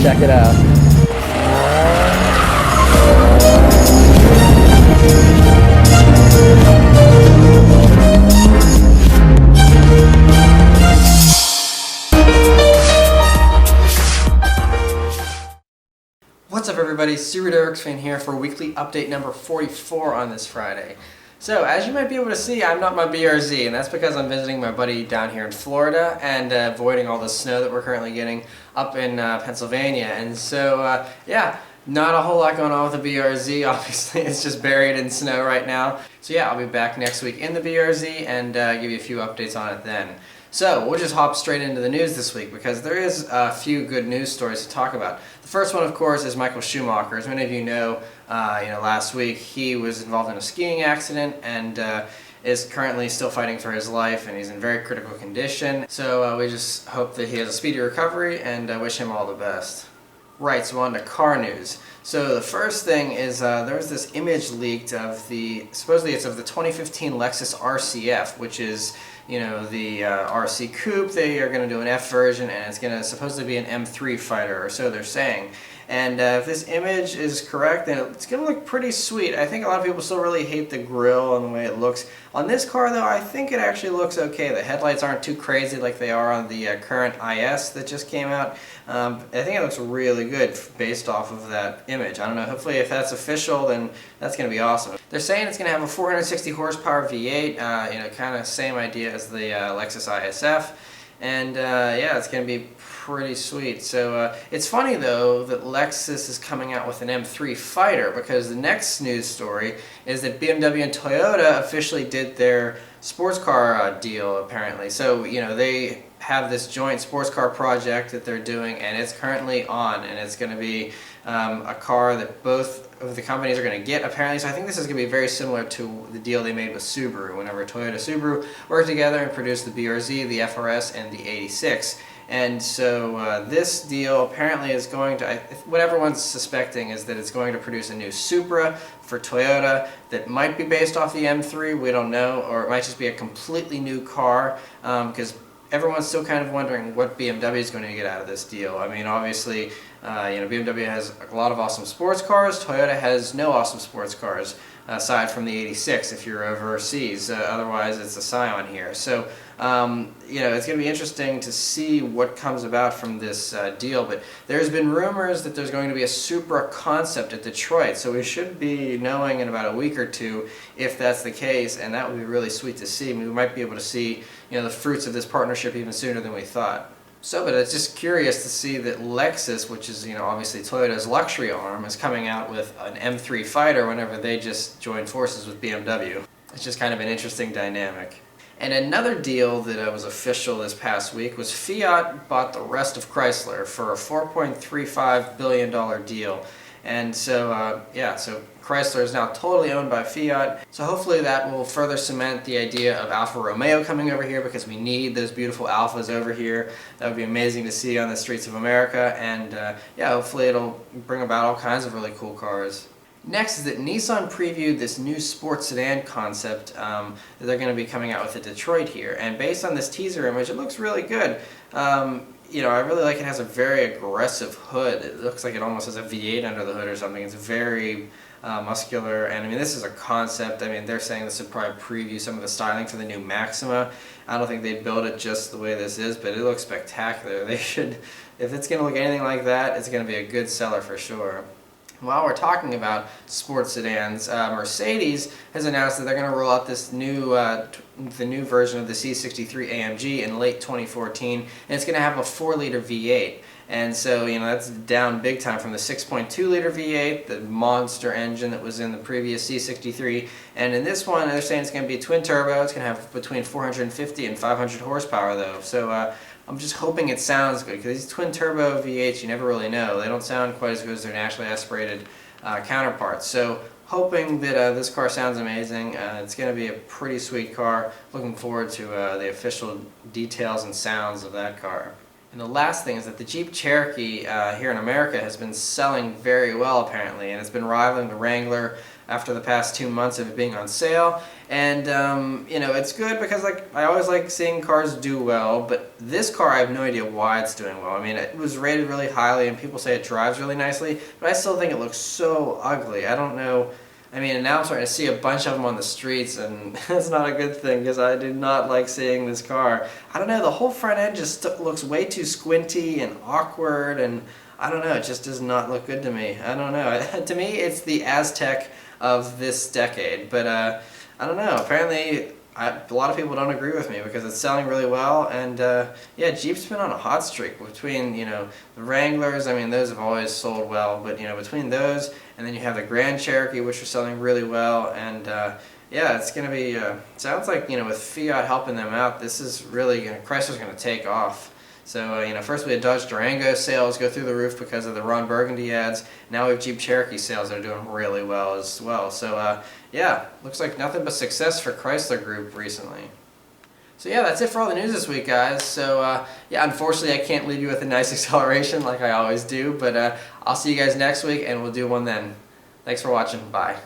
check it out. What's up everybody, Super Derrick's fan here for weekly update number 44 on this Friday. So as you might be able to see, I'm not my BRZ, and that's because I'm visiting my buddy down here in Florida and avoiding all the snow that we're currently getting up in Pennsylvania. And so yeah, not a whole lot going on with the BRZ. Obviously it's just buried in snow right now. So yeah, I'll be back next week in the BRZ and give you a few updates on it then. So we'll just hop straight into the news this week because there is a few good news stories to talk about. The first one, of course, is Michael Schumacher. As many of you know, last week he was involved in a skiing accident and is currently still fighting for his life, and he's in very critical condition. So we just hope that he has a speedy recovery and wish him all the best. Right, so on to car news. So the first thing is there was this image leaked of supposedly it's of the 2015 Lexus RC F, which is, you know, the RC Coupe. They are going to do an F version, and it's going to supposedly be an M3 fighter, or so they're saying. And if this image is correct, then it's going to look pretty sweet. I think a lot of people still really hate the grille and the way it looks. On this car, though, I think it actually looks okay. The headlights aren't too crazy like they are on the current IS that just came out. I think it looks really good based off of that image. I don't know, hopefully if that's official, then that's going to be awesome. They're saying it's going to have a 460 horsepower V8, kind of same idea as the Lexus ISF. And yeah, it's going to be pretty sweet. So it's funny though that Lexus is coming out with an M3 fighter, because the next news story is that BMW and Toyota officially did their sports car deal apparently. So, you know, they have this joint sports car project that they're doing, and it's currently on, and it's going to be a car that both of the companies are going to get apparently. So I think this is going to be very similar to the deal they made with Subaru whenever Toyota Subaru worked together and produced the BRZ, the FRS, and the 86. And so this deal apparently is going to, what everyone's suspecting is that it's going to produce a new Supra for Toyota that might be based off the M3, we don't know, or it might just be a completely new car, because everyone's still kind of wondering what BMW is going to get out of this deal. I mean, obviously, BMW has a lot of awesome sports cars. Toyota has no awesome sports cars, aside from the 86 if you're overseas. Otherwise, it's a Scion here. So, it's going to be interesting to see what comes about from this deal. But there's been rumors that there's going to be a Supra concept at Detroit. So we should be knowing in about a week or two if that's the case, and that would be really sweet to see. I mean, we might be able to see, the fruits of this partnership even sooner than we thought. So, but it's just curious to see that Lexus, which is, obviously Toyota's luxury arm, is coming out with an M3 fighter whenever they just joined forces with BMW. It's just kind of an interesting dynamic. And another deal that was official this past week was Fiat bought the rest of Chrysler for a $4.35 billion deal. And so, so Chrysler is now totally owned by Fiat. So hopefully that will further cement the idea of Alfa Romeo coming over here, because we need those beautiful Alfas over here. That would be amazing to see on the streets of America. And hopefully it'll bring about all kinds of really cool cars. Next is that Nissan previewed this new sports sedan concept that they're going to be coming out with at Detroit here. And based on this teaser image, it looks really good. I really like it. Has a very aggressive hood. It looks like it almost has a V8 under the hood or something. It's very muscular, and I mean, this is a concept. I mean, they're saying this would probably preview some of the styling for the new Maxima. I don't think they'd build it just the way this is, but it looks spectacular. They should, if it's going to look anything like that, it's going to be a good seller for sure. While we're talking about sports sedans, Mercedes has announced that they're going to roll out this new, the new version of the C63 AMG in late 2014, and it's going to have a 4-liter V8. And so, that's down big time from the 6.2-liter V8, the monster engine that was in the previous C63. And in this one, they're saying it's going to be a twin turbo. It's going to have between 450 and 500 horsepower, though. So I'm just hoping it sounds good, because these twin turbo V8s, you never really know. They don't sound quite as good as their naturally aspirated counterparts. So hoping that this car sounds amazing. It's going to be a pretty sweet car. Looking forward to the official details and sounds of that car. And the last thing is that the Jeep Cherokee here in America has been selling very well apparently, and it's been rivaling the Wrangler after the past 2 months of it being on sale. And you know, it's good because I always like seeing cars do well, but this car I have no idea why it's doing well. I mean, it was rated really highly and people say it drives really nicely, but I still think it looks so ugly. I don't know. I mean, and now I'm starting to see a bunch of them on the streets, and that's not a good thing because I do not like seeing this car. I don't know, the whole front end just looks way too squinty and awkward, and I don't know, it just does not look good to me. I don't know. To me, it's the Aztec of this decade, but I don't know. Apparently, a lot of people don't agree with me because it's selling really well, and yeah, Jeep's been on a hot streak between, you know, the Wranglers. I mean, those have always sold well, but you know, between those and then you have the Grand Cherokee, which are selling really well, and yeah, it's gonna be. Sounds like, you know, with Fiat helping them out, this is really Chrysler's gonna take off. So you know, first we had Dodge Durango sales go through the roof because of the Ron Burgundy ads. Now we have Jeep Cherokee sales that are doing really well as well. So yeah, looks like nothing but success for Chrysler Group recently. So yeah, that's it for all the news this week, guys. So yeah, unfortunately I can't leave you with a nice acceleration like I always do, but I'll see you guys next week and we'll do one then. Thanks for watching. Bye.